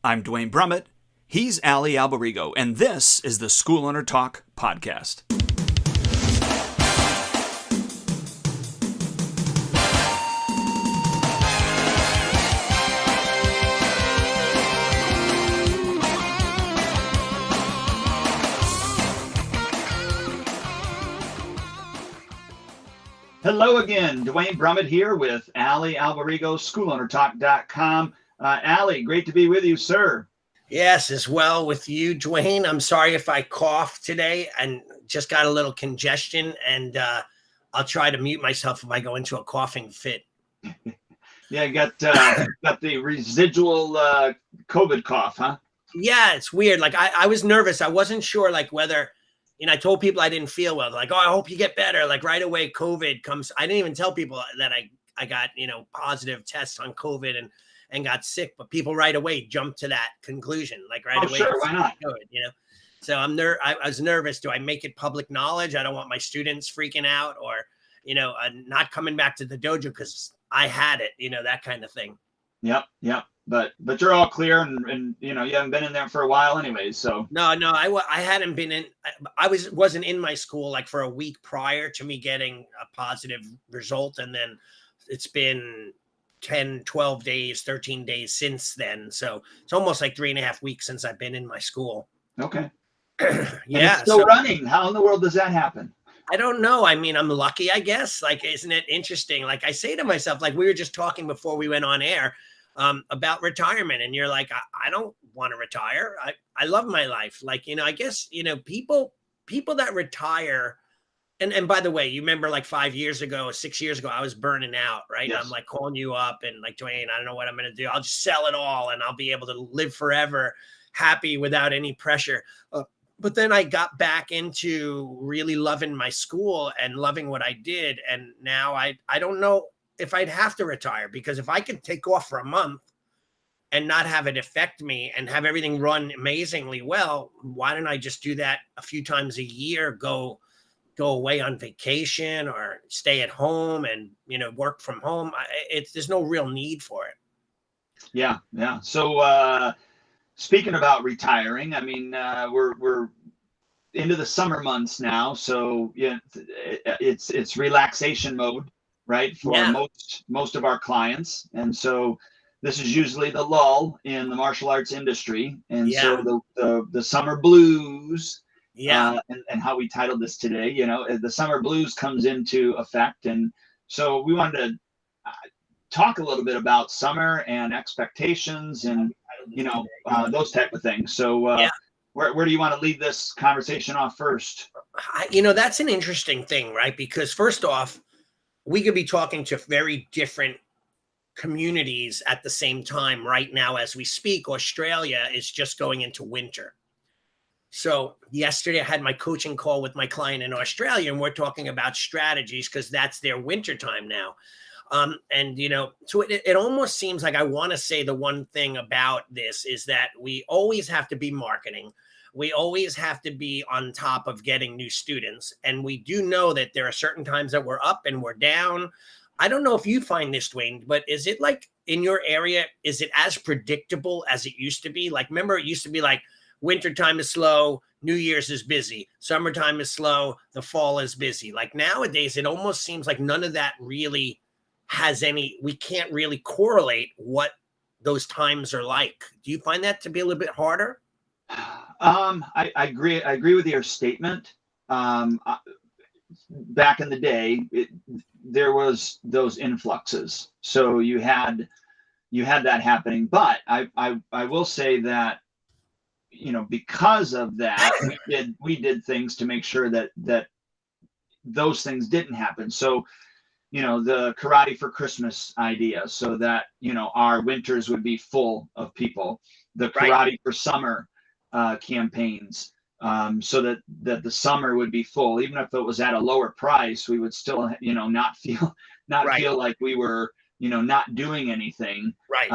I'm Dwayne Brummett. He's Ali Alberigo, and this is the School Owner Talk podcast. Hello again, Dwayne Brummett here with Ali Alberigo, SchoolOwnerTalk.com. Ali, great to be with you, sir. Yes, as well with you, Dwayne. I'm sorry if I cough today and just got a little congestion, and I'll try to mute myself if I go into a coughing fit. Yeah, you got the residual COVID cough, huh? Yeah, it's weird. Like I was nervous. I wasn't sure like whether, I told people I didn't feel well. Like, oh, I hope you get better. Like right away, COVID comes. I didn't even tell people that I got, positive tests on COVID and got sick, but people right away jumped to that conclusion. Like right away. Sure, why not? COVID, So I was nervous. Do I make it public knowledge? I don't want my students freaking out or, not coming back to the dojo because I had it, that kind of thing. Yep. But you're all clear and you haven't been in there for a while anyways. So no, I hadn't been in. I wasn't in my school like for a week prior to me getting a positive result, and then it's been 10, 12 days, 13 days since then. So it's almost like 3.5 weeks since I've been in my school. Okay. Yeah. It's still running. How in the world does that happen? I don't know. I mean, I'm lucky, I guess. Like, isn't it interesting? Like I say to myself, like we were just talking before we went on air about retirement. And you're like, I don't want to retire. I love my life. Like, I guess, people that retire. And by the way, you remember like 5 years ago, 6 years ago, I was burning out, right? Yes. I'm like calling you up and like, Dwayne, I don't know what I'm going to do. I'll just sell it all and I'll be able to live forever happy without any pressure. But then I got back into really loving my school and loving what I did. And now I don't know if I'd have to retire, because if I could take off for a month and not have it affect me and have everything run amazingly well, why don't I just do that a few times a year, go away on vacation or stay at home and, work from home? There's no real need for it. Yeah. So speaking about retiring, I mean, we're into the summer months now. So yeah, it's relaxation mode, right? For most of our clients. And so this is usually the lull in the martial arts industry. And so the summer blues, and how we titled this today, the summer blues comes into effect. And so we wanted to talk a little bit about summer and expectations and, those type of things. So where do you want to lead this conversation off first? That's an interesting thing, right? Because first off, we could be talking to very different communities at the same time right now as we speak. Australia is just going into winter. So yesterday I had my coaching call with my client in Australia, and we're talking about strategies because that's their winter time now. So it almost seems like I want to say the one thing about this is that we always have to be marketing. We always have to be on top of getting new students. And we do know that there are certain times that we're up and we're down. I don't know if you find this, Dwayne, but is it like in your area, is it as predictable as it used to be? Like, remember, it used to be like wintertime is slow, New Year's is busy, summertime is slow, the fall is busy. Like nowadays, it almost seems like none of that really has any, we can't really correlate what those times are like. Do you find that to be a little bit harder? I agree with your statement. Back in the day, there was those influxes. So you had that happening, but I will say that, because of that, we did things to make sure that those things didn't happen. So, the karate for Christmas idea, so that, our winters would be full of people, the karate for summer campaigns, so that the summer would be full, even if it was at a lower price, we would still, not feel like we were, not doing anything. Right.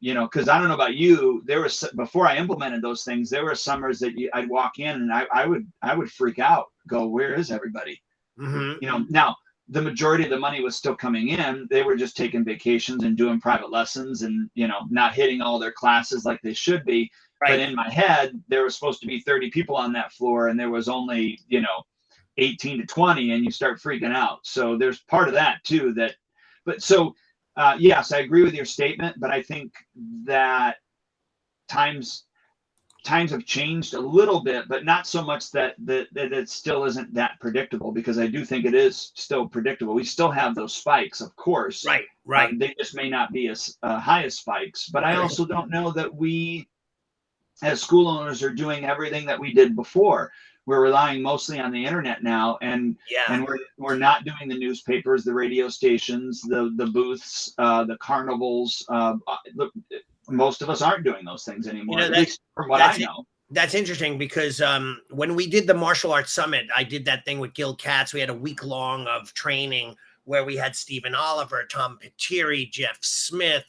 Because I don't know about you, there was, before I implemented those things, there were summers that I'd walk in and I would freak out, go, where is everybody? Mm-hmm. Now the majority of the money was still coming in. They were just taking vacations and doing private lessons and, not hitting all their classes like they should be. Right. But in my head, there was supposed to be 30 people on that floor and there was only, 18 to 20, and you start freaking out. So there's part of that too, yes, I agree with your statement, but I think that times have changed a little bit, but not so much that it still isn't that predictable, because I do think it is still predictable. We still have those spikes, of course. Right. They just may not be as high as spikes, but I also don't know that we as school owners are doing everything that we did before. We're relying mostly on the internet now, and we're not doing the newspapers, the radio stations, the booths, the carnivals. Most of us aren't doing those things anymore, at least from what I know. That's interesting, because when we did the martial arts summit, I did that thing with Gil Katz. We had a week long of training where we had Stephen Oliver, Tom Patiri, Jeff Smith,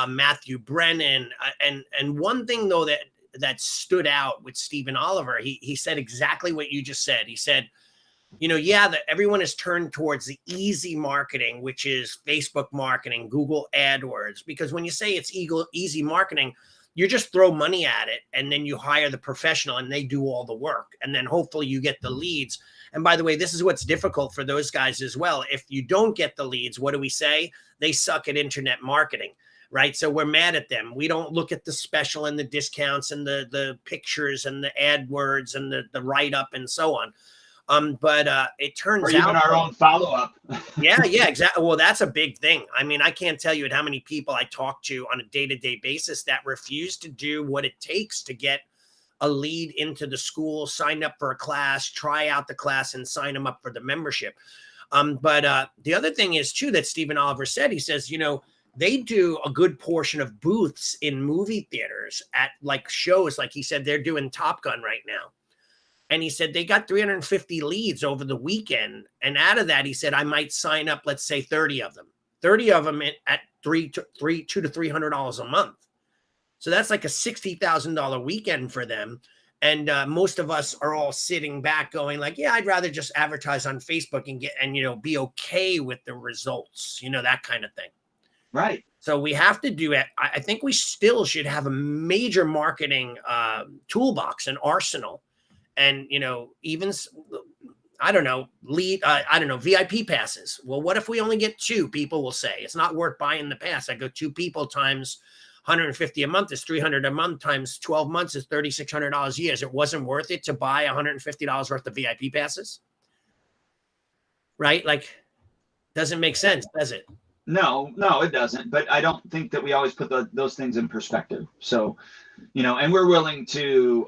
Matthew Brennan. And one thing though that stood out with Stephen Oliver, he said exactly what you just said. He said, that everyone has turned towards the easy marketing, which is Facebook marketing, Google AdWords, because when you say it's easy marketing, you just throw money at it and then you hire the professional and they do all the work. And then hopefully you get the leads. And by the way, this is what's difficult for those guys as well. If you don't get the leads, what do we say? They suck at internet marketing. Right. So we're mad at them. We don't look at the special and the discounts and the pictures and the AdWords and the write up and so on. But it turns out even our own follow up. Yeah, exactly. Well, that's a big thing. I mean, I can't tell you how many people I talk to on a day-to-day basis that refuse to do what it takes to get a lead into the school, sign up for a class, try out the class, and sign them up for the membership. But the other thing is too that Stephen Oliver said. He says, they do a good portion of booths in movie theaters at like shows. Like he said, they're doing Top Gun right now. And he said they got 350 leads over the weekend. And out of that, he said, I might sign up, let's say 30 of them at $200 to $300 a month. So that's like a $60,000 weekend for them. And most of us are all sitting back going like, yeah, I'd rather just advertise on Facebook and be okay with the results, that kind of thing. Right. So we have to do it. I think we still should have a major marketing toolbox and arsenal. And, even, VIP passes. Well, what if we only get 2? People will say it's not worth buying the pass. I go 2 people times 150 a month is 300 a month times 12 months is $3,600 a year. It wasn't worth it to buy $150 worth of VIP passes. Right? Like, doesn't make sense, does it? No, it doesn't. But I don't think that we always put those things in perspective. So, and we're willing to,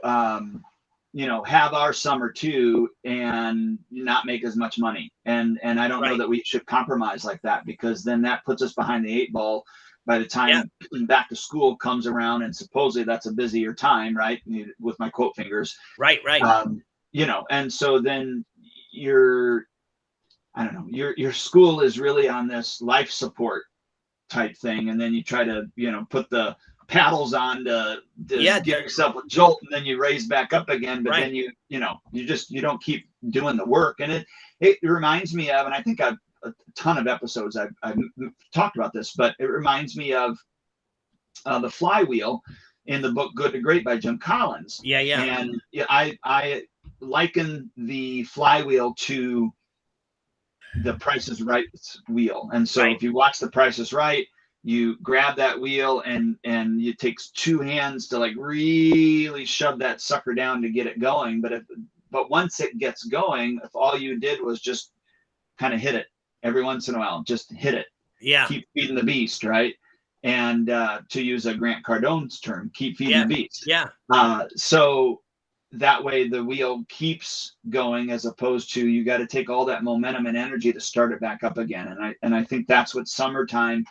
have our summer too and not make as much money. And I don't know that we should compromise like that, because then that puts us behind the 8 ball by the time back to school comes around, and supposedly that's a busier time, right? With my quote fingers. Right. And so then your school is really on this life support type thing. And then you try to, put the paddles on to give yourself a jolt, and then you raise back up again. But then you don't keep doing the work. And it reminds me of, and I think a ton of episodes I've talked about this, but it reminds me of the flywheel in the book Good to Great by Jim Collins. Yeah. And I liken the flywheel to the Price is Right wheel. And so if you watch The Price is Right, you grab that wheel and it takes 2 hands to like really shove that sucker down to get it going. But once it gets going, if all you did was just kind of hit it every once in a while, just hit it. Yeah. Keep feeding the beast, right? And to use a Grant Cardone's term, keep feeding the beast. Yeah. So that way the wheel keeps going, as opposed to you got to take all that momentum and energy to start it back up again. And I think that's what summertime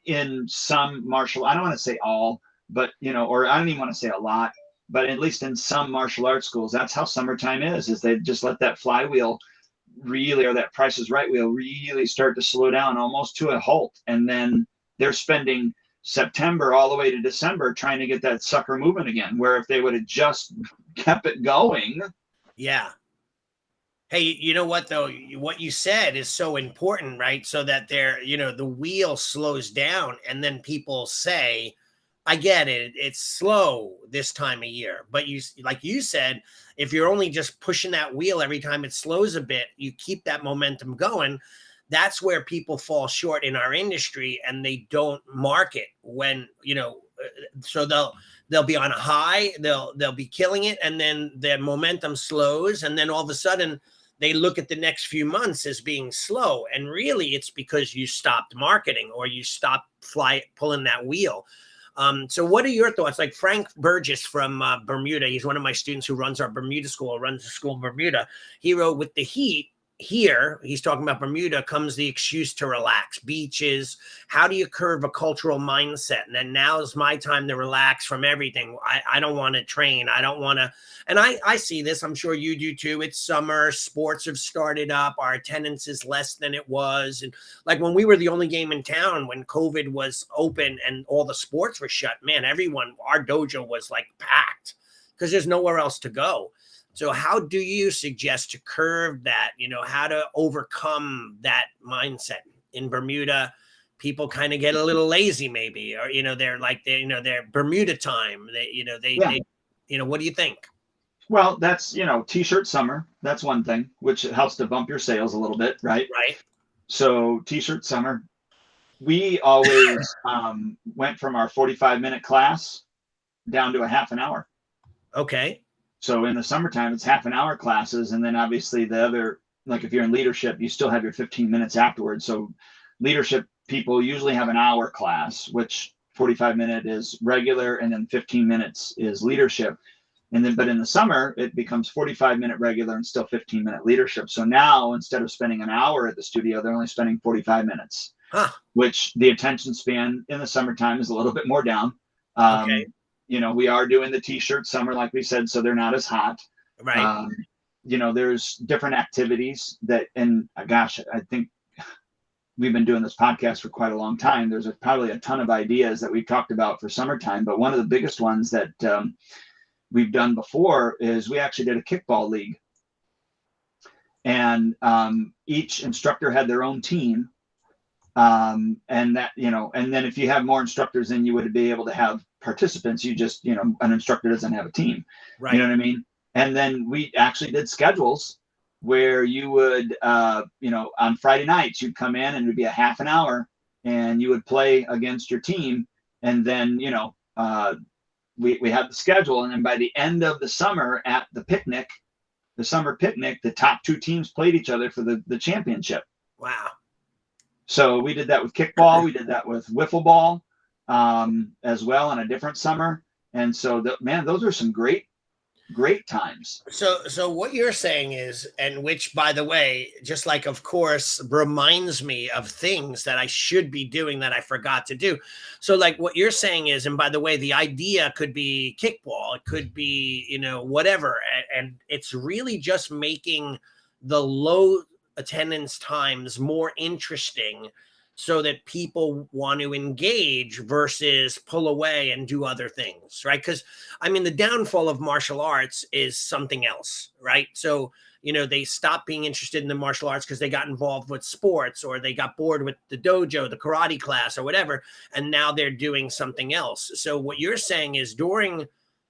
in some martial, I don't want to say all, but or I don't even want to say a lot, but at least in some martial arts schools, that's how summertime is they just let that flywheel really, or that Price is Right wheel really start to slow down almost to a halt. And then they're spending September all the way to December trying to get that sucker moving again, where if they would have just kept it going. Yeah. Hey, you know what though? What you said is so important, right? So that the wheel slows down and then people say, I get it. It's slow this time of year. But like you said, if you're only just pushing that wheel every time it slows a bit, you keep that momentum going. That's where people fall short in our industry and they don't market when, so they'll be on a high, they'll be killing it, and then their momentum slows, and then all of a sudden they look at the next few months as being slow, and really it's because you stopped marketing or you stopped pulling that wheel. So what are your thoughts? Like Frank Burgess from Bermuda, he's one of my students who runs our Bermuda school, runs the school in Bermuda. He wrote, with the heat here, he's talking about Bermuda, comes the excuse to relax. Beaches, how do you curve a cultural mindset? And then now is my time to relax from everything. I don't want to train. I don't want to. And I see this. I'm sure you do too. It's summer. Sports have started up. Our attendance is less than it was. And like when we were the only game in town, when COVID was open and all the sports were shut, man, our dojo was like packed because there's nowhere else to go. So how do you suggest to curve that, how to overcome that mindset? In Bermuda, people kind of get a little lazy maybe, or, they're Bermuda time. What do you think? Well, that's, t-shirt summer. That's one thing, which helps to bump your sales a little bit, right? Right. So t-shirt summer, we always went from our 45-minute class down to a half an hour. Okay. So in the summertime, it's half an hour classes. And then obviously the other, like if you're in leadership, you still have your 15 minutes afterwards. So leadership people usually have an hour class, which 45-minute is regular. And then 15 minutes is leadership. And then, but in the summer, it becomes 45-minute regular and still 15-minute leadership. So now instead of spending an hour at the studio, they're only spending 45 minutes, which the attention span in the summertime is a little bit more down. Okay. We are doing the t-shirt summer, like we said, so they're not as hot. Right. There's different activities that, and gosh, I think we've been doing this podcast for quite a long time. There's probably a ton of ideas that we've talked about for summertime, but one of the biggest ones that we've done before is we actually did a kickball league. And each instructor had their own team. And that, and then if you have more instructors, then you would be able to have participants. You just, an instructor doesn't have a team. Right. You know what I mean? And then we actually did schedules where you would, on Friday nights, you'd come in and it'd be a half an hour and you would play against your team. And then, we had the schedule. And then by the end of the summer at the summer picnic, the top two teams played each other for the championship. Wow. So we did that with kickball. We did that with wiffle ball as well on a different summer. And so, those are some great times. So what you're saying is, and which, by the way, just like, of course, reminds me of things that I should be doing that I forgot to do. So like what you're saying is, and by the way, the idea could be kickball. It could be, whatever. And it's really just making the low attendance times more interesting so that people want to engage versus pull away and do other things, right? Because the downfall of martial arts is something else, right? So they stopped being interested in the martial arts because they got involved with sports, or they got bored with the dojo, the karate class, or whatever, and now they're doing something else. So what you're saying is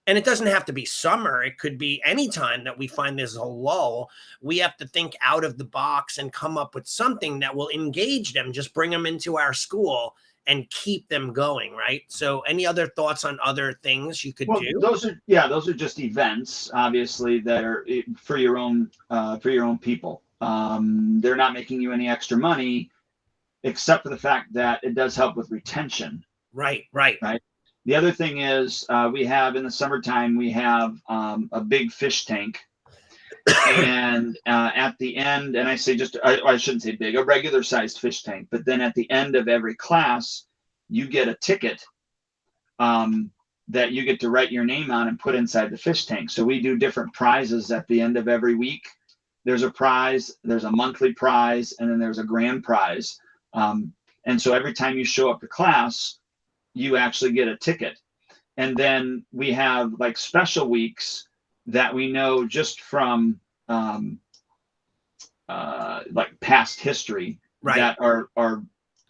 and it doesn't have to be summer. It could be any time that we find there's a lull. We have to think out of the box and come up with something that will engage them, just bring them into our school and keep them going, right? So any other thoughts on other things you could do? Those are just events, obviously, that are for your own people. They're not making you any extra money, except for the fact that it does help with retention. Right. The other thing is we have in the summertime, we have a big fish tank. And at the end, and I say I shouldn't say big, a regular sized fish tank. But then at the end of every class, you get a ticket that you get to write your name on and put inside the fish tank. So we do different prizes at the end of every week. There's a prize, there's a monthly prize, and then there's a grand prize. And so every time you show up to class, you actually get a ticket. And then we have like special weeks that we know just from like past history Right. that are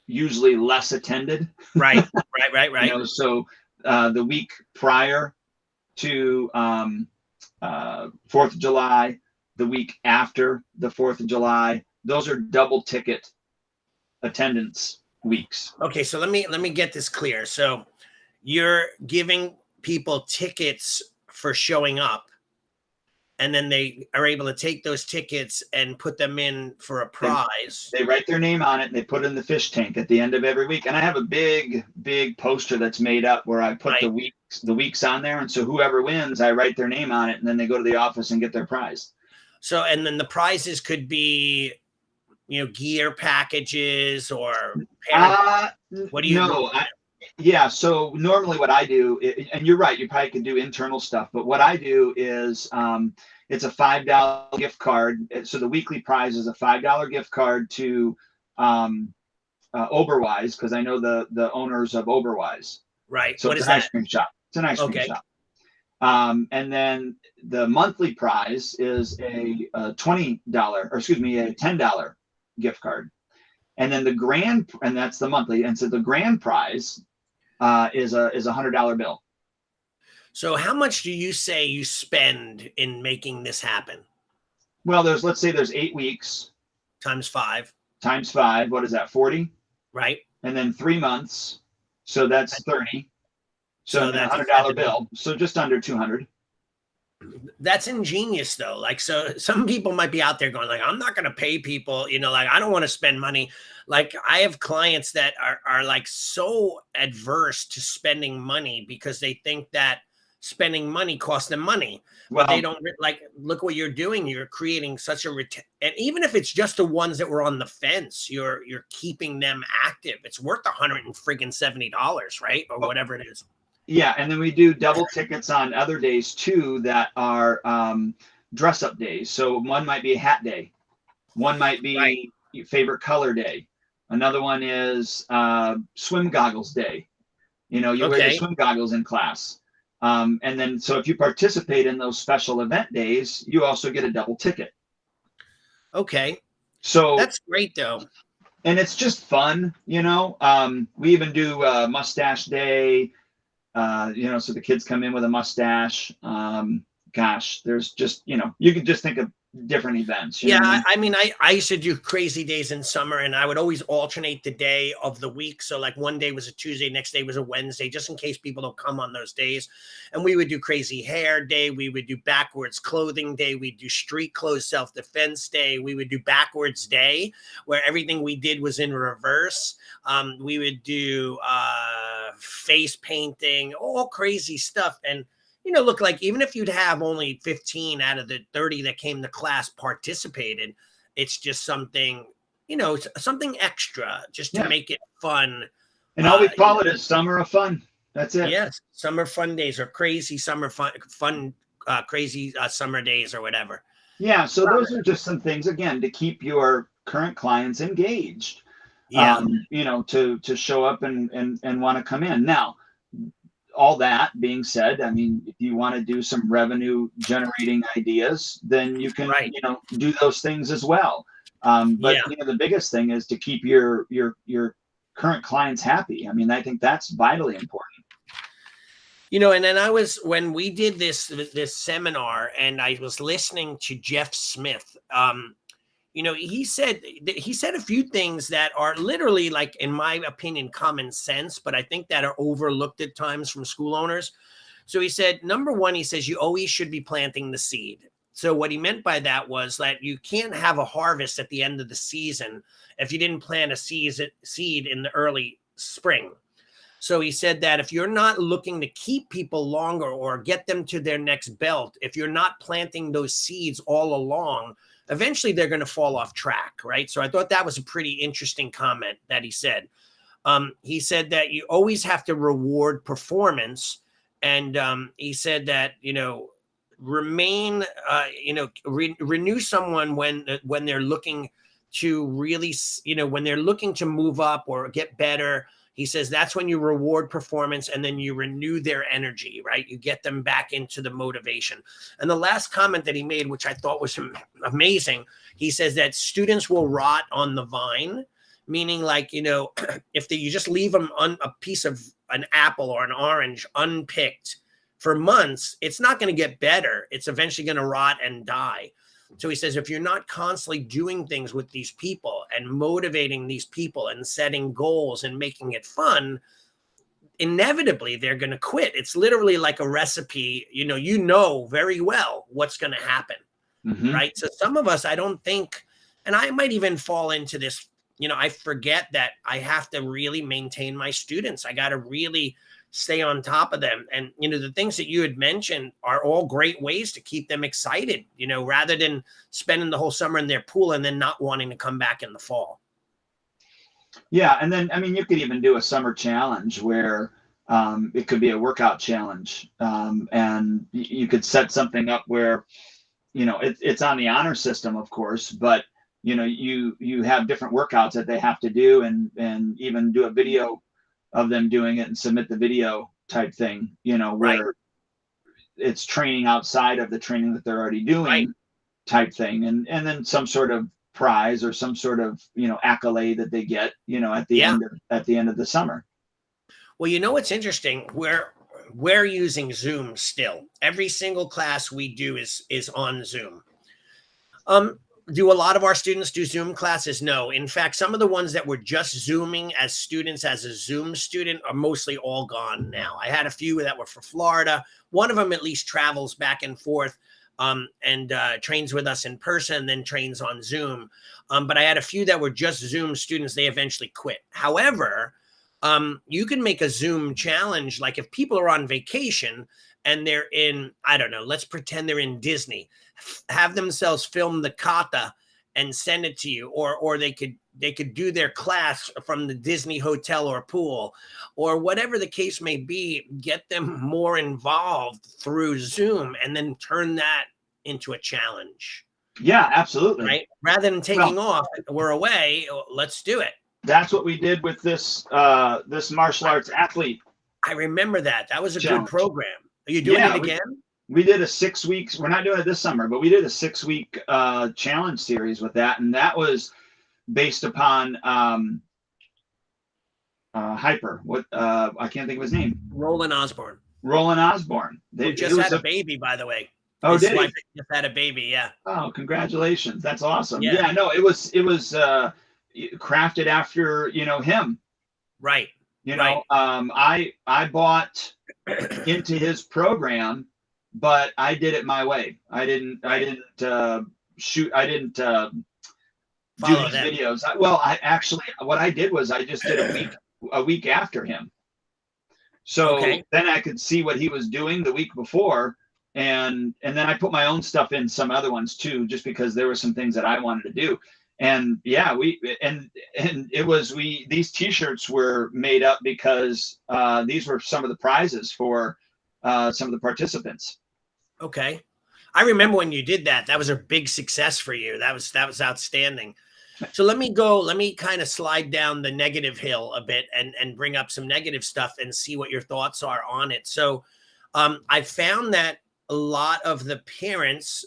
usually less attended. Right. You know, so the week prior to 4th of July, the week after the 4th of July, those are double ticket attendance weeks. Okay, so let me get this clear. So you're giving people tickets for showing up, and then they are able to take those tickets and put them in for a prize. They write their name on it and they put it in the fish tank at the end of every week. And I have a big poster that's made up where I put Right. the weeks on there. And so whoever wins, I write their name on it, and then they go to the office and get their prize. So, and then the prizes could be, gear packages or what do you No, yeah. So normally what I do, and you're right, you probably could do internal stuff, but what I do is it's a $5 gift card. So the weekly prize is a $5 gift card to Oberweis, because I know the owners of Oberweis. right? So What it's is an ice that? cream shop. It's an ice cream Okay. shop. And then the monthly prize is a $20, or excuse me, a $10 gift card. And then and that's the monthly. And so the grand prize is a $100 bill. So how much do you say you spend in making this happen? Well, let's say there's 8 weeks Times 5, times 5. What is that? 40. right? And then 3 months. So that's 30. So then that's $100 bill. So just under 200. That's ingenious though. Like, so some people might be out there going like, I'm not going to pay people, like, I don't want to spend money. Like, I have clients that are like so adverse to spending money because they think that spending money costs them money. Well, But they don't like, look what you're doing. You're creating such a and even if it's just the ones that were on the fence, you're keeping them active. It's worth $170, right? Or whatever it is. yeah, and then we do double tickets on other days too that are dress up days. So one might be a hat day, one might be Right. favorite color day, another one is swim goggles day. You wear your Okay. swim goggles in class. And then so if you participate in those special event days, you also get a double ticket. Okay. So That's great though. and it's just fun. We even do mustache day. So the kids come in with a mustache. Gosh, there's just, you could just think of different events. You know what I mean? I mean, I used to do crazy days in summer, and I would always alternate the day of the week. So like one day was a Tuesday, next day was a Wednesday, just in case people don't come on those days. And we would do crazy hair day. We would do backwards clothing day. We'd do street clothes self-defense day. We would do backwards day, where everything we did was in reverse. We would do face painting, all crazy stuff. And look, like, even if you'd have only 15 out of the 30 that came to class participated, it's just something, something extra just to make it fun. And all we call it is summer of fun. That's it. Yes. Summer fun days or crazy summer fun, crazy summer days or whatever. Yeah. So those are just some things, again, to keep your current clients engaged. Yeah. To show up and want to come in. Now, all that being said, I mean, if you want to do some revenue generating ideas, then you can, do those things as well. But the biggest thing is to keep your current clients happy. I mean, I think that's vitally important. And then when we did this seminar, and I was listening to Jeff Smith, he said a few things that are literally, like, in my opinion, common sense, but I think that are overlooked at times from school owners. So he said, number one, he says, you always should be planting the seed. So what he meant by that was that you can't have a harvest at the end of the season if you didn't plant a seed in the early spring. So he said that if you're not looking to keep people longer or get them to their next belt, if you're not planting those seeds all along, eventually they're going to fall off track, right? So I thought that was a pretty interesting comment that he said. He said that you always have to reward performance. And he said that, renew someone when they're looking to really, when they're looking to move up or get better, He says that's when you reward performance and then you renew their energy, right? You get them back into the motivation. And the last comment that he made, which I thought was amazing, he says that students will rot on the vine, meaning like, if you just leave them on a piece of an apple or an orange unpicked for months, it's not going to get better. It's eventually going to rot and die. So he says, if you're not constantly doing things with these people and motivating these people and setting goals and making it fun, inevitably they're going to quit. It's literally like a recipe. You know very well what's going to happen, right? So some of us, I don't think, and I might even fall into this, I forget that I have to really maintain my students. I got to really stay on top of them. And, the things that you had mentioned are all great ways to keep them excited, rather than spending the whole summer in their pool and then not wanting to come back in the fall. Yeah. And then, you could even do a summer challenge where it could be a workout challenge. And you could set something up where, it's on the honor system, of course, but, you have different workouts that they have to do and even do a video of them doing it and submit the video type thing, where right. It's training outside of the training that they're already doing, right, type thing. And then some sort of prize or some sort of, accolade that they get, at the end of the summer. Well, what's interesting, we're using Zoom still. Every single class we do is on Zoom. Do a lot of our students do Zoom classes? No. In fact, some of the ones that were just Zooming as students, as a Zoom student, are mostly all gone now. I had a few that were for Florida. One of them at least travels back and forth and trains with us in person, then trains on Zoom. But I had a few that were just Zoom students. They eventually quit. However, you can make a Zoom challenge. Like if people are on vacation and they're in, I don't know, let's pretend they're in Disney, have themselves film the kata and send it to you, or they could do their class from the Disney hotel or pool, or whatever the case may be. Get them more involved through Zoom and then turn that into a challenge. Yeah, absolutely. Right. Rather than taking off, we're away. Let's do it. That's what we did with this martial arts athlete. I remember that. That was a challenge. Good program. Are you doing it again? We did a 6 weeks. We're not doing it this summer, but we did a 6-week challenge series with that, and that was based upon Hyper. What I can't think of his name. Roland Osborne. They just had a baby, by the way. Oh, did he? Just had a baby. Yeah. Oh, congratulations! That's awesome. Yeah. No, it was crafted after him. Right. I bought into his program, but I did it my way. I didn't do these videos. What I did was I just did a week after him. So then I could see what he was doing the week before. And then I put my own stuff in some other ones too, just because there were some things that I wanted to do. And these t-shirts were made up because these were some of the prizes for some of the participants. Okay. I remember when you did that. That was a big success for you. That was outstanding. So let me kind of slide down the negative hill a bit and bring up some negative stuff and see what your thoughts are on it. So I found that a lot of the parents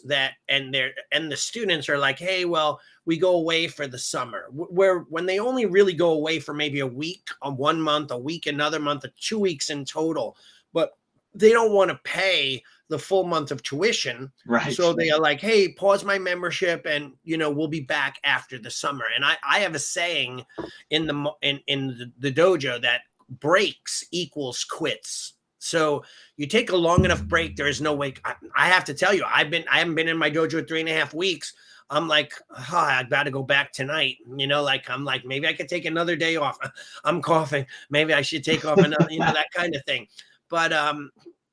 and the students are like, hey, well, we go away for the summer, when they only really go away for maybe a week, 1 month, a week, another month, or 2 weeks in total, but they don't want to pay the full month of tuition. Right. So they are like, hey, pause my membership and, we'll be back after the summer. And I have a saying in the dojo that breaks equals quits. So you take a long enough break, there is no way. I have to tell you, I haven't been in my dojo 3.5 weeks. I'm like, I've got to go back tonight. I'm like, maybe I could take another day off. I'm coughing. Maybe I should take off another, that kind of thing. But,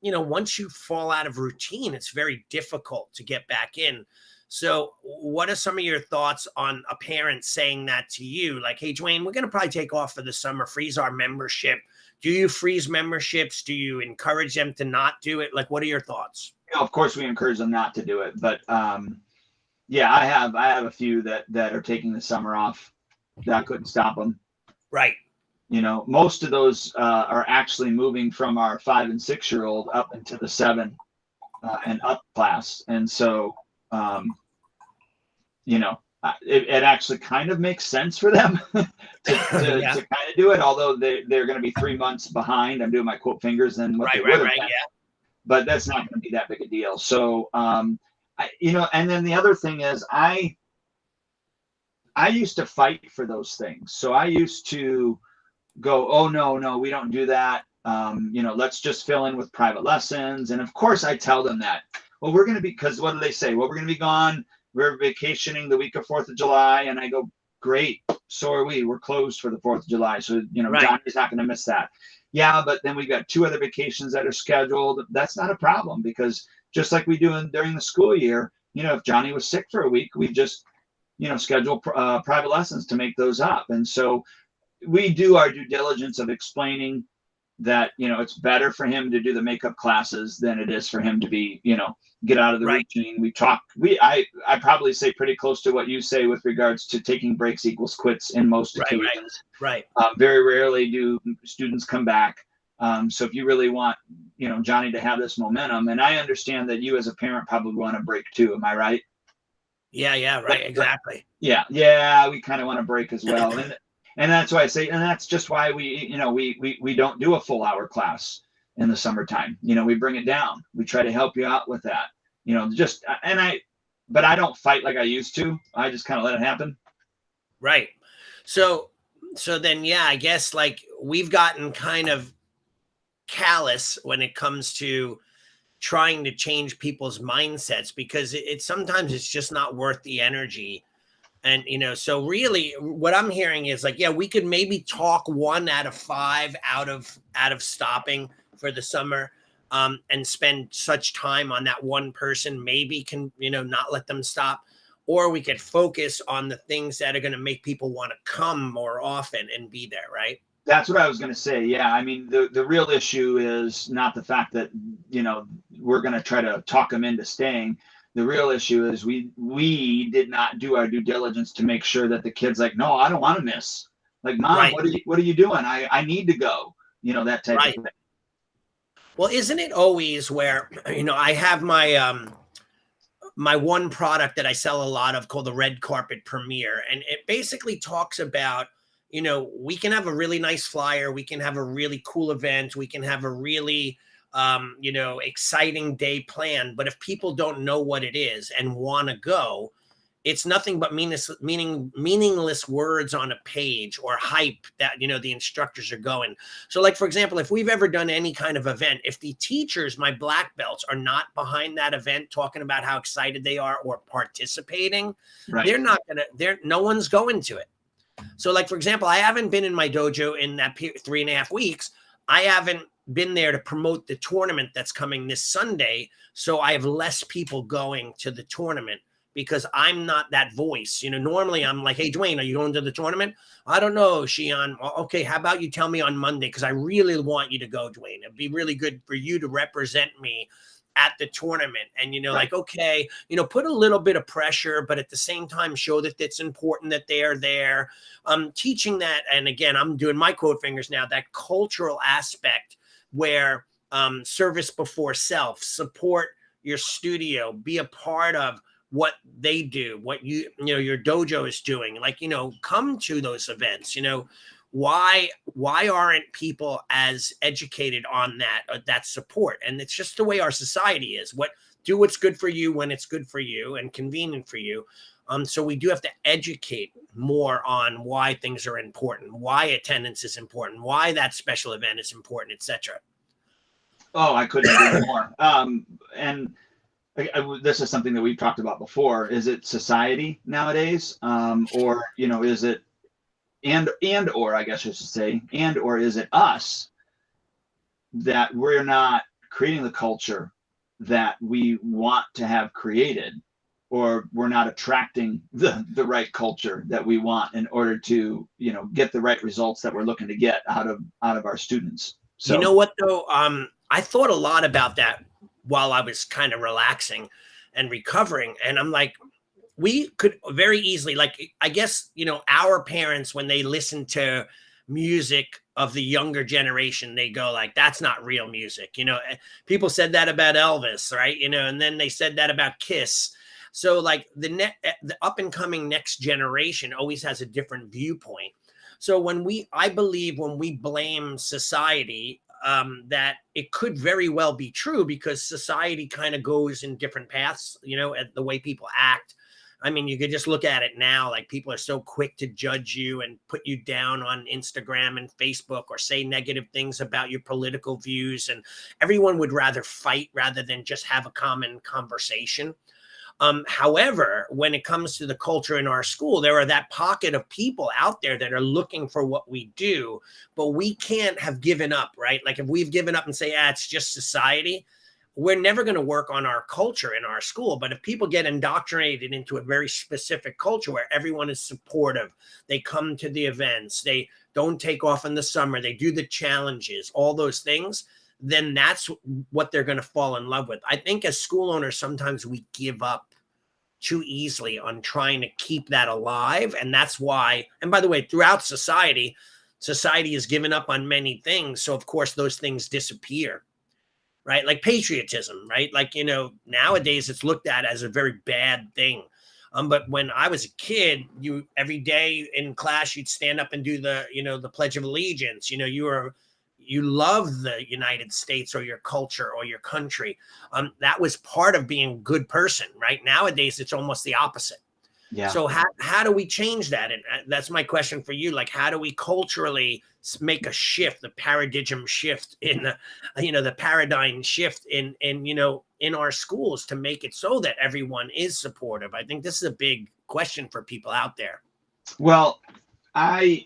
once you fall out of routine, it's very difficult to get back in. So what are some of your thoughts on a parent saying that to you? Like, hey, Dwayne, we're going to probably take off for the summer, freeze our membership. Do you freeze memberships? Do you encourage them to not do it? Like, what are your thoughts? Of course, we encourage them not to do it. But I have a few that are taking the summer off. That couldn't stop them. Right. most of those are actually moving from our 5 and 6-year-old up into the 7 and up class. And so, it actually kind of makes sense for them to Yeah. kind of do it, although they're going to be 3 months behind. I'm doing my quote fingers than what they would have been. Yeah. But that's not going to be that big a deal. So, and then the other thing is I used to fight for those things. So I used to go, oh, no, we don't do that. Let's just fill in with private lessons. And of course I tell them that, well, we're going to be, because what do they say? Well, we're going to be gone. We're vacationing the week of 4th of July. And I go, great. So are we. We're closed for the 4th of July. So, Right. Johnny's not going to miss that. Yeah, but then we've got 2 other vacations that are scheduled. That's not a problem, because just like we do during the school year, if Johnny was sick for a week, we just, schedule private lessons to make those up. And so we do our due diligence of explaining that, it's better for him to do the makeup classes than it is for him to be, get out of the Right. routine. I probably say pretty close to what you say with regards to taking breaks equals quits in most occasions. Right. Very rarely do students come back. So if you really want, Johnny to have this momentum, and I understand that you as a parent probably want a break too. Am I right? Yeah. Right. Exactly. Yeah. We kind of want a break as well. And that's why I say, and that's just why we don't do a full hour class in the summertime. We bring it down. We try to help you out with that, but I don't fight like I used to. I just kind of let it happen. Right. So then, yeah, I guess like we've gotten kind of callous when it comes to trying to change people's mindsets, because sometimes it's just not worth the energy. And, so really what I'm hearing is like, yeah, we could maybe talk 1 out of 5 out of stopping for the summer, and spend such time on that one person, maybe can, not let them stop, or we could focus on the things that are going to make people want to come more often and be there. Right. That's what I was going to say. Yeah. I mean, the real issue is not the fact that, we're going to try to talk them into staying. The real issue is we did not do our due diligence to make sure that the kid's like, no, I don't want to miss. Like, Mom, Right. what are you doing? I need to go, that type Right. of thing. Well, isn't it always where, I have my, my one product that I sell a lot of called the Red Carpet Premiere. And it basically talks about, we can have a really nice flyer. We can have a really cool event. We can have a really, exciting day planned. But if people don't know what it is and want to go, it's nothing but meaningless words on a page or hype that, the instructors are going. So like, for example, if we've ever done any kind of event, if the teachers, my black belts, are not behind that event talking about how excited they are or participating, Right. no one's going to it. So like, for example, I haven't been in my dojo in that 3.5 weeks. I haven't been there to promote the tournament that's coming this Sunday. So I have less people going to the tournament because I'm not that voice. Normally I'm like, hey, Dwayne, are you going to the tournament? I don't know, Shion. Well, okay, how about you tell me on Monday? Because I really want you to go, Dwayne. It'd be really good for you to represent me at the tournament. And, Right. like, okay, put a little bit of pressure, but at the same time, show that it's important that they are there. Teaching that. And again, I'm doing my quote fingers now, that cultural aspect where service before self, support your studio, be a part of what they do, what your dojo is doing, like, come to those events. Why aren't people as educated on that support? And it's just the way our society is. Do what's good for you when it's good for you and convenient for you. So we do have to educate more on why things are important, why attendance is important, why that special event is important, etc. Oh, I couldn't agree more. And this is something that we've talked about before. Is it society nowadays, or is it or I guess I should say, or is it us that we're not creating the culture that we want to have created, or we're not attracting the right culture that we want in order to get the right results that we're looking to get out of our students. So you know what though, I thought a lot about that while I was kind of relaxing and recovering, and I'm like, we could very easily, like, I guess our parents, when they listened to music of the younger generation, they go like, that's not real music. People said that about Elvis, right? And then they said that about Kiss. So like the up and coming next generation always has a different viewpoint. So I believe when we blame society, that it could very well be true, because society kind of goes in different paths, at the way people act. I mean, you could just look at it now, like people are so quick to judge you and put you down on Instagram and Facebook, or say negative things about your political views. And everyone would rather fight rather than just have a common conversation. However, when it comes to the culture in our school, there are that pocket of people out there that are looking for what we do, but we can't have given up, right? Like if we've given up and say, it's just society, we're never going to work on our culture in our school. But if people get indoctrinated into a very specific culture where everyone is supportive, they come to the events, they don't take off in the summer, they do the challenges, all those things, then that's what they're going to fall in love with. I think as school owners, sometimes we give up too easily on trying to keep that alive. And that's why, and by the way, throughout society has given up on many things. So of course those things disappear, right? Like patriotism, right? Like, nowadays it's looked at as a very bad thing. But when I was a kid, every day in class, you'd stand up and do the Pledge of Allegiance. You love the United States or your culture or your country. That was part of being a good person, right? Nowadays, it's almost the opposite. Yeah. So how do we change that? And that's my question for you. Like, how do we culturally make a shift, the paradigm shift in the paradigm shift in our schools to make it so that everyone is supportive? I think this is a big question for people out there. Well, I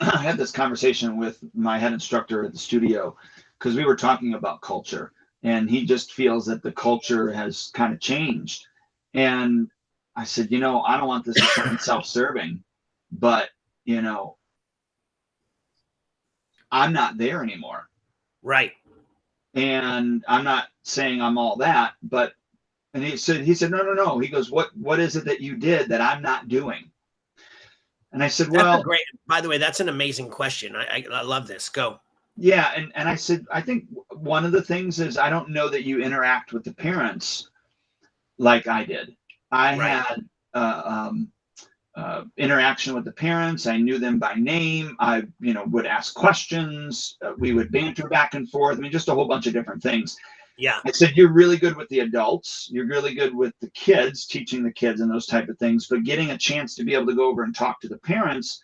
had this conversation with my head instructor at the studio, because we were talking about culture, and he just feels that the culture has kind of changed. And I said, I don't want this to sound self-serving, but, I'm not there anymore. Right. And I'm not saying I'm all that, but, and he said, no. He goes, what is it that you did that I'm not doing? And I said, well, great. By the way, that's an amazing question. I love this. Go. Yeah. And I said, I think one of the things is, I don't know that you interact with the parents like I did. I had interaction with the parents. I knew them by name. I, would ask questions. We would banter back and forth. I mean, just a whole bunch of different things. Yeah. I said, you're really good with the adults. You're really good with the kids, teaching the kids and those type of things. But getting a chance to be able to go over and talk to the parents,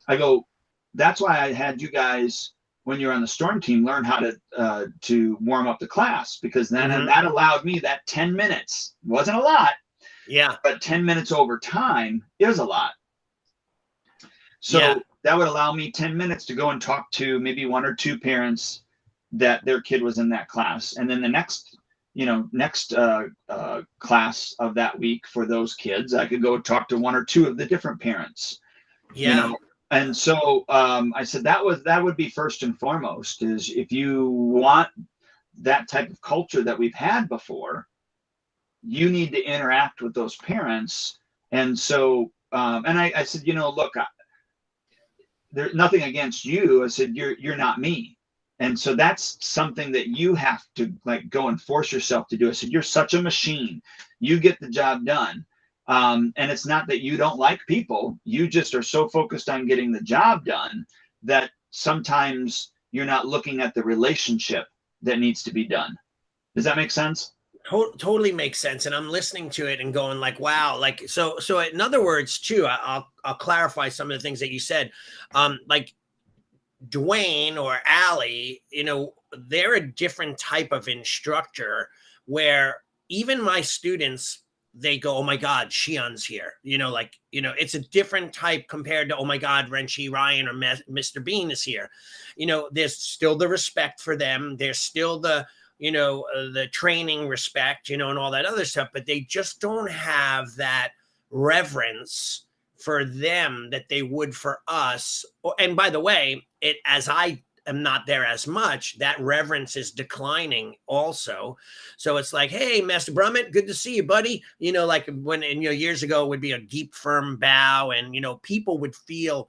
I go, that's why I had you guys, when you're on the storm team, learn how to warm up the class, because then that allowed me that 10 minutes. It wasn't a lot. Yeah. But 10 minutes over time is a lot. So that would allow me 10 minutes to go and talk to maybe one or two parents that their kid was in that class. And then the next class of that week for those kids, I could go talk to one or two of the different parents. Yeah. And so I said that would be first and foremost, is if you want that type of culture that we've had before, you need to interact with those parents. And so, and I said, look, there's nothing against you. I said, you're not me. And so that's something that you have to go and force yourself to do. I said, you're such a machine. You get the job done. And it's not that you don't like people. You just are so focused on getting the job done that sometimes you're not looking at the relationship that needs to be done. Does that make sense? Totally makes sense. And I'm listening to it and going like, wow. Like, so in other words too, I'll clarify some of the things that you said. Like Dwayne or Allie, they're a different type of instructor, where even my students, they go, oh my God, Shion's here. It's a different type compared to, oh my God, Renshi Ryan or Mr. Bean is here. There's still the respect for them. There's still the training respect, and all that other stuff, but they just don't have that reverence for them that they would for us. And by the way, as I am not there as much, that reverence is declining also. So it's like, hey, Master Brummett, good to see you, buddy. Like when, years ago it would be a deep, firm bow, and, people would feel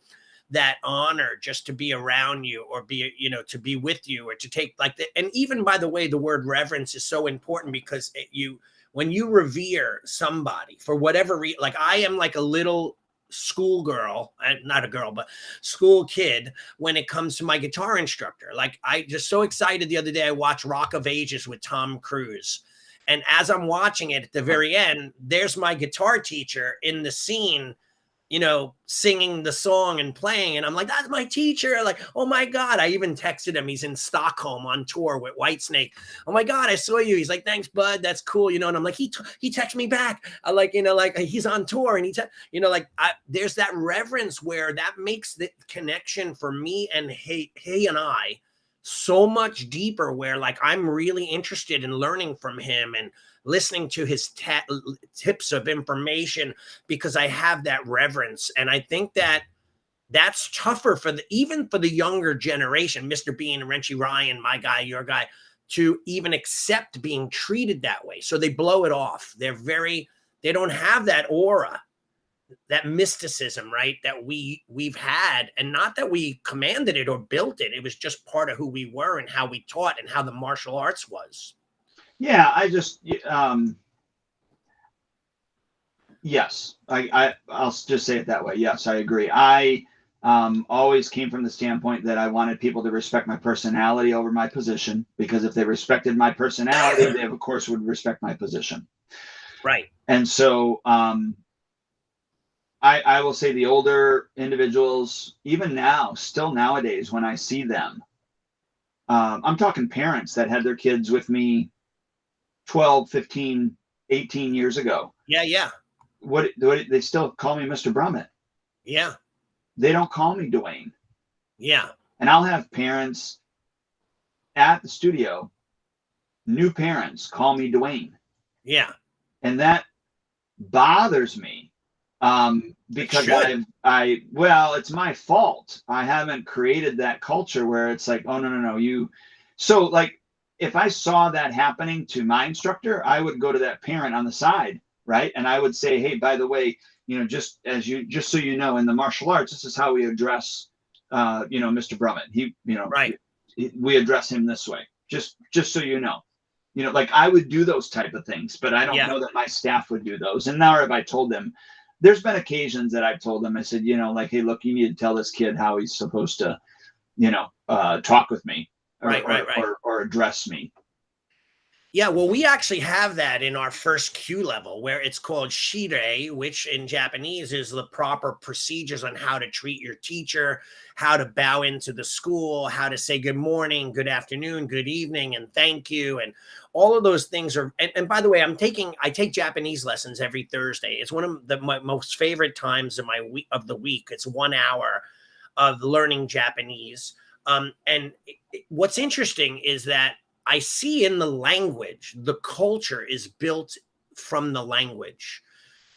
that honor just to be around you, or be, to be with you, or to take like the, and even by the way, the word reverence is so important, because when you revere somebody for whatever reason, like I am like a little schoolgirl, not a girl, but school kid when it comes to my guitar instructor. Like I just so excited the other day, I watched Rock of Ages with Tom Cruise. And as I'm watching it at the very end, there's my guitar teacher in the scene, singing the song and playing. And I'm like, that's my teacher. Like, oh my God. I even texted him. He's in Stockholm on tour with Whitesnake. Oh my God, I saw you. He's like, thanks, bud. That's cool. And I'm like, he texted me back. I like, like he's on tour, and there's that reverence where that makes the connection for me and he and I so much deeper, where like I'm really interested in learning from him and listening to his tips of information, because I have that reverence. And I think that that's tougher even for the younger generation, Mr. Bean and Wrenchy Ryan, my guy, your guy, to even accept being treated that way. So they blow it off. They don't have that aura, that mysticism, right? That we've had, and not that we commanded it or built it. It was just part of who we were and how we taught and how the martial arts was. Yeah, yes, I'll just say it that way. Yes, I agree. I always came from the standpoint that I wanted people to respect my personality over my position, because if they respected my personality, they of course would respect my position. Right. And so I will say the older individuals, even now, still nowadays, when I see them, I'm talking parents that had their kids with me 12, 15, 18 years ago. Yeah. What they still call me Mr. Brummett. Yeah. They don't call me Dwayne. Yeah. And I'll have parents at the studio, new parents, call me Dwayne. Yeah. And that bothers me, because well, it's my fault. I haven't created that culture where it's like, oh, no, you. So like, if I saw that happening to my instructor, I would go to that parent on the side, right? And I would say, hey, by the way, just so you know, in the martial arts, this is how we address, Mr. Brummett. Right. We address him this way, just so you know. Like I would do those type of things, but I don't know that my staff would do those. And now, if I told them, there's been occasions that I've told them, I said, like, hey, look, you need to tell this kid how he's supposed to, talk with me. Or address me. Yeah, well, we actually have that in our first Q level, where it's called Shirei, which in Japanese is the proper procedures on how to treat your teacher, how to bow into the school, how to say good morning, good afternoon, good evening, and thank you. And all of those things are, and by the way, I take Japanese lessons every Thursday. It's one of my most favorite times of the week. It's 1 hour of learning Japanese. And what's interesting is that I see in the language, the culture is built from the language.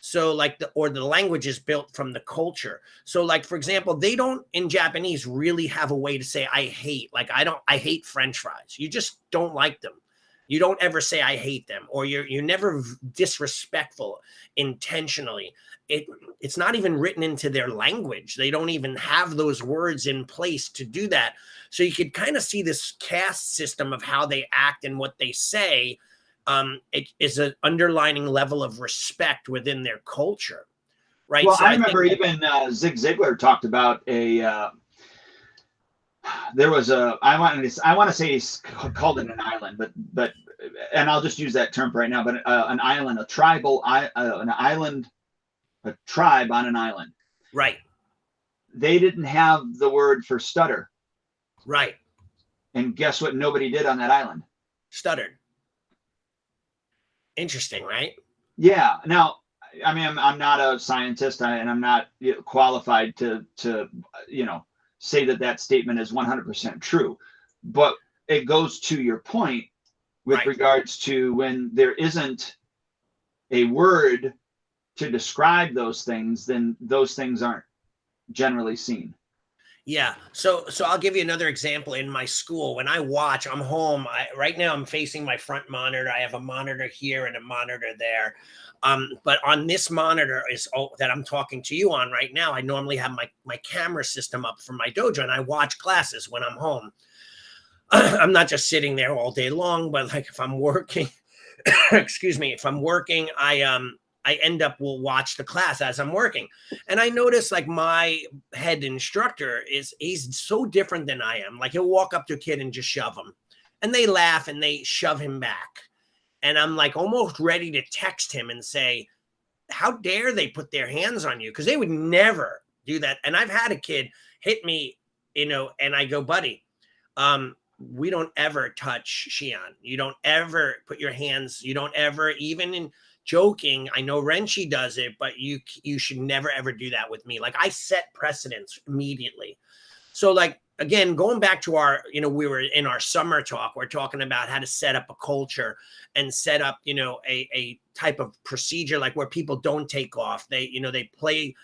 So like the language is built from the culture. So like, for example, they don't in Japanese really have a way to say, I hate French fries. You just don't like them. You don't ever say, I hate them, or you're never disrespectful intentionally. It's not even written into their language. They don't even have those words in place to do that. So you could kind of see this caste system of how they act and what they say. It is an underlining level of respect within their culture, right? Well, so I remember even Zig Ziglar talked about there was I want to say he's called it an island, but and I'll just use that term right now. But an island, a tribe on an island. Right. They didn't have the word for stutter. Right. And guess what? Nobody did on that island. Stuttered. Interesting, right? Yeah. Now, I mean, I'm not a scientist, and I'm not qualified to say that statement is 100% true. But it goes to your point with regards to when there isn't a word to describe those things, then those things aren't generally seen. Yeah. So I'll give you another example in my school. When I watch, I'm home. Right now I'm facing my front monitor. I have a monitor here and a monitor there. But on this monitor that I'm talking to you on right now, I normally have my camera system up for my dojo, and I watch classes when I'm home. I'm not just sitting there all day long, but like if I'm working, excuse me, if I'm working, I end up will watch the class as I'm working. And I notice like my head instructor he's so different than I am. Like he'll walk up to a kid and just shove him. And they laugh and they shove him back. And I'm like almost ready to text him and say, how dare they put their hands on you? Because they would never do that. And I've had a kid hit me, and I go, buddy, we don't ever touch Shion. You don't ever put your hands, you don't ever, even in joking, I know Renchi does it, but you should never ever do that with me. Like I set precedents immediately. So like, again, going back to our, we were in our summer talk, we're talking about how to set up a culture and set up, a type of procedure, like where people don't take off. They, they play,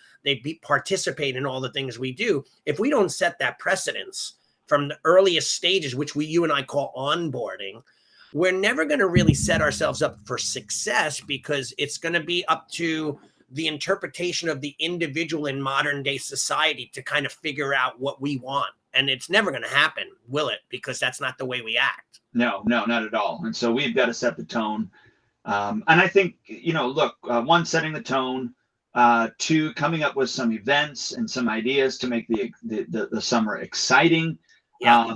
participate in all the things we do. If we don't set that precedence from the earliest stages, which you and I call onboarding, we're never going to really set ourselves up for success, because it's going to be up to the interpretation of the individual in modern day society to kind of figure out what we want. And it's never going to happen, will it? Because that's not the way we act. No, not at all. And so we've got to set the tone. And I think, look, one, setting the tone, two, coming up with some events and some ideas to make the summer exciting. Yeah.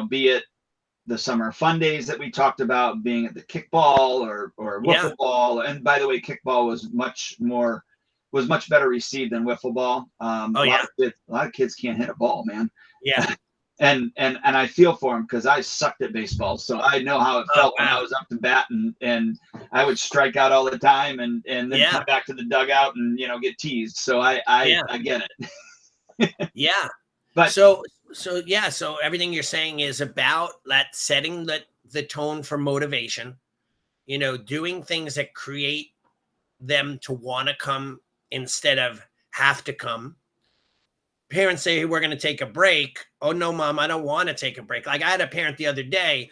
Be it the summer fun days that we talked about, being at the kickball or wiffle ball. And by the way, kickball was much better received than wiffle ball. A lot of kids can't hit a ball, man. Yeah. and I feel for them, because I sucked at baseball, so I know how it felt when I was up to bat, and I would strike out all the time, and then come back to the dugout and get teased. So I get it. Yeah. But so everything you're saying is about that, setting the tone for motivation, doing things that create them to want to come instead of have to come. Parents say, hey, we're going to take a break. Oh no, mom, I don't want to take a break. Like I had a parent the other day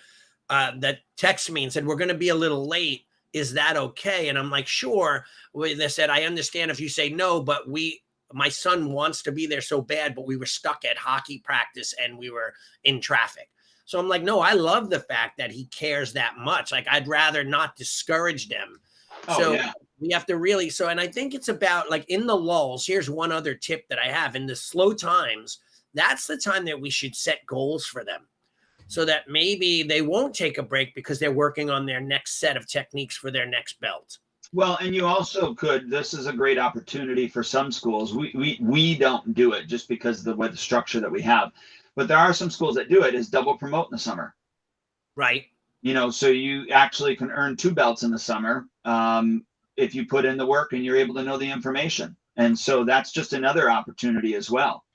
that texted me and said, we're going to be a little late. Is that okay? And I'm like, sure. They said, I understand if you say no, but my son wants to be there so bad, but we were stuck at hockey practice and we were in traffic. So I'm like, no, I love the fact that he cares that much. Like I'd rather not discourage them. We have to really, and I think it's about like in the lulls, here's one other tip that I have. In the slow times, that's the time that we should set goals for them, so that maybe they won't take a break because they're working on their next set of techniques for their next belt. Well, and you also could, this is a great opportunity for some schools. We don't do it just because of the way the structure that we have, but there are some schools that do it, is double promote in the summer. Right. So you actually can earn 2 belts in the summer if you put in the work and you're able to know the information. And so that's just another opportunity as well.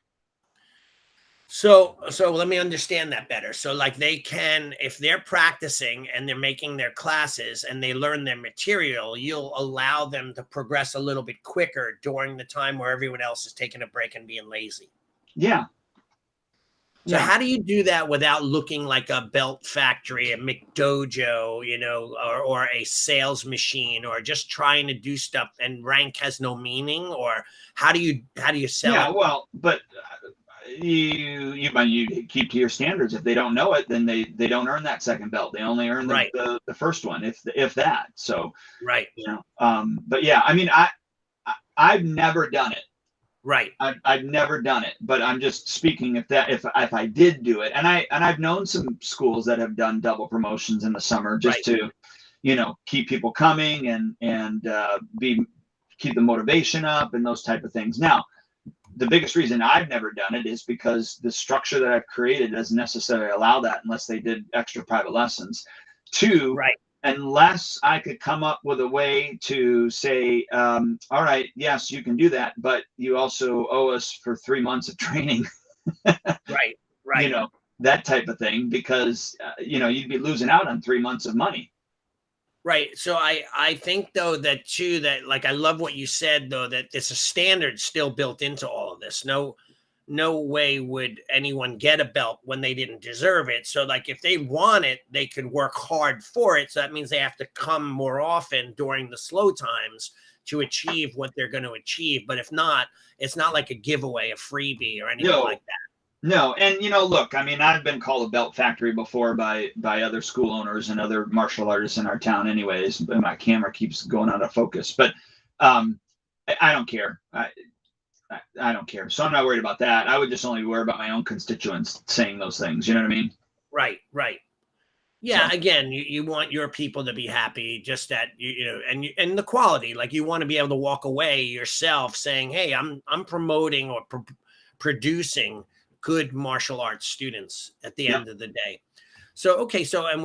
So let me understand that better. So like they can, if they're practicing and they're making their classes and they learn their material, you'll allow them to progress a little bit quicker during the time where everyone else is taking a break and being lazy. Yeah. So how do you do that without looking like a belt factory, a McDojo, or a sales machine, or just trying to do stuff and rank has no meaning? Or how do you sell? Yeah, well, but you keep to your standards. If they don't know it, then they don't earn that second belt. They only earn the first one, if that. So right. But yeah, I mean, I've never done it. Right. I've never done it, but I'm just speaking if I did do it, and I've known some schools that have done double promotions in the summer just to, keep people coming and keep the motivation up and those type of things. Now, the biggest reason I've never done it is because the structure that I've created doesn't necessarily allow that unless they did extra private lessons. Two, right. Unless I could come up with a way to say, all right, yes, you can do that, but you also owe us for 3 months of training. Right. That type of thing, because, you'd be losing out on 3 months of money. Right. So I think, though, that too, that like I love what you said, though, that it's a standard still built into all of this. No no way would anyone get a belt when they didn't deserve it. So like if they want it, they could work hard for it. So that means they have to come more often during the slow times to achieve what they're going to achieve. But if not, it's not like a giveaway, a freebie or anything like that. No. And, look, I mean, I've been called a belt factory before by other school owners and other martial artists in our town anyways, but my camera keeps going out of focus, but I don't care. I don't care. So I'm not worried about that. I would just only worry about my own constituents saying those things. You know what I mean? Right. Yeah. So, again, you want your people to be happy, just that, and the quality, like you want to be able to walk away yourself saying, hey, I'm promoting or producing good martial arts students at the end of the day. So, okay. So, and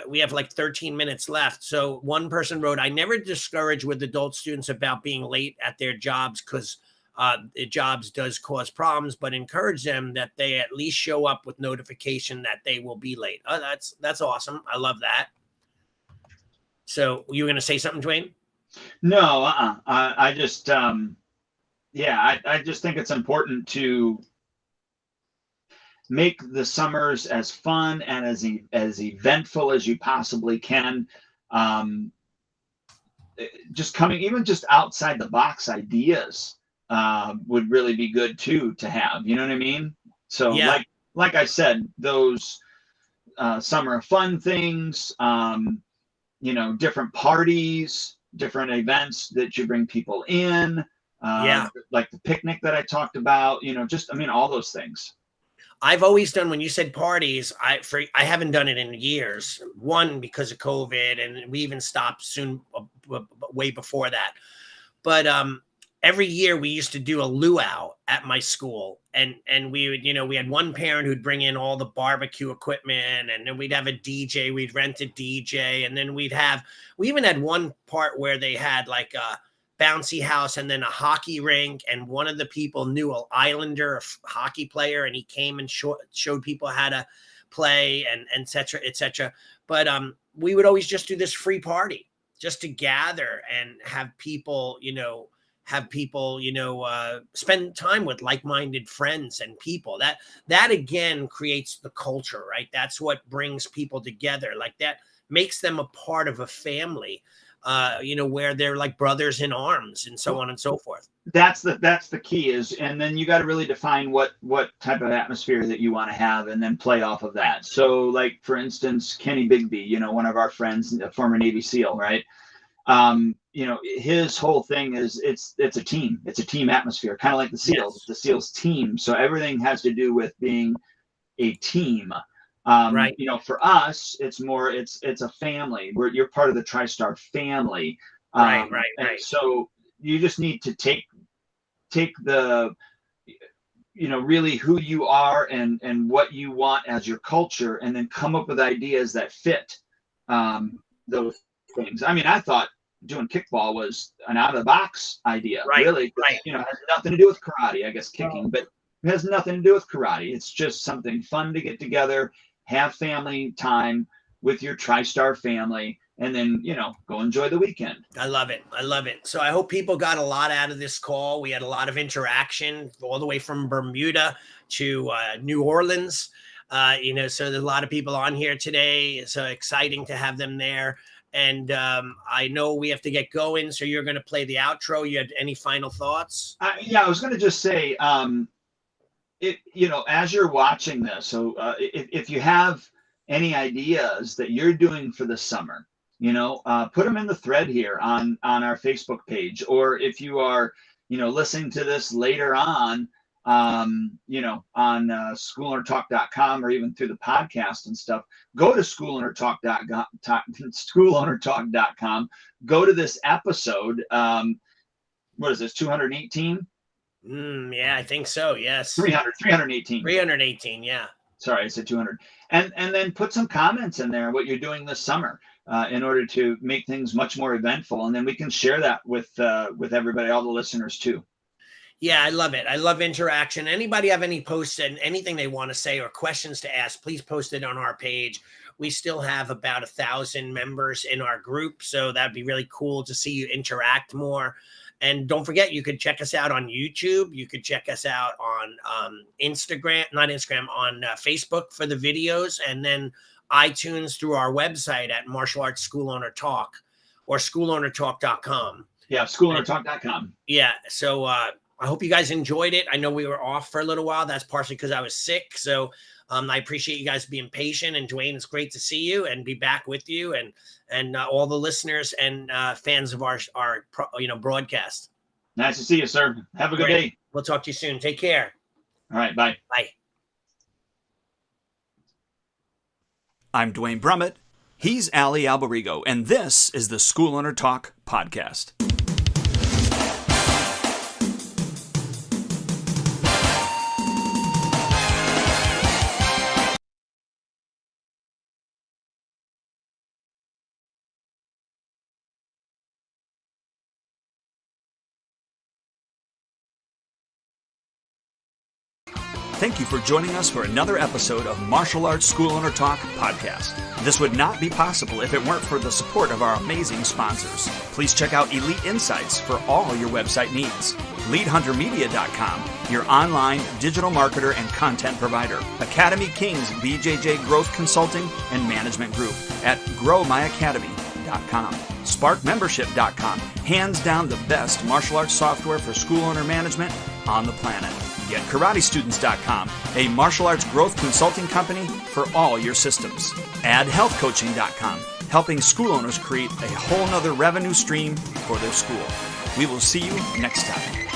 we have like 13 minutes left. So one person wrote, I never discourage with adult students about being late at their jobs because jobs does cause problems, but encourage them that they at least show up with notification that they will be late. Oh, that's awesome. I love that. So you were going to say something, Dwayne? No, I just, I just think it's important to make the summers as fun and as eventful as you possibly can. Just outside the box ideas would really be good too to have. You know what I mean? So like I said, those summer of fun things, different parties, different events that you bring people in, like the picnic that I talked about. All those things. I've always done, when you said parties, I haven't done it in years. One, because of COVID, and we even stopped soon, way before that. But every year we used to do a luau at my school, and we would, we had one parent who'd bring in all the barbecue equipment, and then we'd have a DJ. We'd rent a DJ, and then we even had one part where they had like a bouncy house and then a hockey rink, and one of the people knew an Islander, a hockey player, and he came and showed people how to play, and et cetera, et cetera. But we would always just do this free party just to gather and have people, spend time with like-minded friends and people. That again creates the culture, right? That's what brings people together. Like that makes them a part of a family. Where they're like brothers in arms and so on and so forth. That's the key and then you got to really define what type of atmosphere that you want to have and then play off of that. So like, for instance, Kenny Bigby, one of our friends, a former Navy SEAL, right? His whole thing is it's a team. It's a team atmosphere, kind of like the SEALs. It's the SEALs team. So everything has to do with being a team. Right. For us, it's more, it's a family where you're part of the TriStar family. Right. So you just need to take the, really who you are and what you want as your culture, and then come up with ideas that fit those things. I mean, I thought doing kickball was an out of the box idea. Right. Really, right. It has nothing to do with karate, I guess, kicking, but it has nothing to do with karate. It's just something fun to get together, have family time with your TriStar family, and then, go enjoy the weekend. I love it. So I hope people got a lot out of this call. We had a lot of interaction all the way from Bermuda to New Orleans. So there's a lot of people on here today. So exciting to have them there. And I know we have to get going. So you're going to play the outro. You had any final thoughts? I was going to just say, as you're watching this, so if you have any ideas that you're doing for the summer, put them in the thread here on our Facebook page, or if you are, listening to this later on, on schoolownertalk.com, or even through the podcast and stuff, go to schoolownertalk.com, go to this episode. What is this, 218? Yeah, I think so. Yes. 318. 318. Yeah. Sorry, I said 200. And then put some comments in there, what you're doing this summer, in order to make things much more eventful. And then we can share that with everybody, all the listeners too. Yeah, I love it. I love interaction. Anybody have any posts and anything they want to say or questions to ask, please post it on our page, we still have about 1,000 members in our group. So that'd be really cool to see you interact more. And don't forget, you could check us out on YouTube. You could check us out on Instagram, not Instagram, on Facebook for the videos, and then iTunes through our website at Martial Arts School Owner Talk or schoolownertalk.com. Yeah, schoolownertalk.com. Yeah. So I hope you guys enjoyed it. I know we were off for a little while. That's partially because I was sick. So I appreciate you guys being patient. And Dwayne, it's great to see you and be back with you and all the listeners and fans of our broadcast. Nice to see you, sir. Have a good day. We'll talk to you soon. Take care. All right. Bye. Bye. I'm Dwayne Brummett. He's Ali Alberigo, and this is the School Owner Talk podcast. Thank you for joining us for another episode of Martial Arts School Owner Talk podcast. This would not be possible if it weren't for the support of our amazing sponsors. Please check out Elite Insights for all your website needs. LeadHunterMedia.com, your online digital marketer and content provider. Academy Kings BJJ Growth Consulting and Management Group at GrowMyAcademy.com. SparkMembership.com, hands down the best martial arts software for school owner management on the planet. GetKarateStudents.com, a martial arts growth consulting company for all your systems. AddHealthCoaching.com, helping school owners create a whole nother revenue stream for their school. We will see you next time.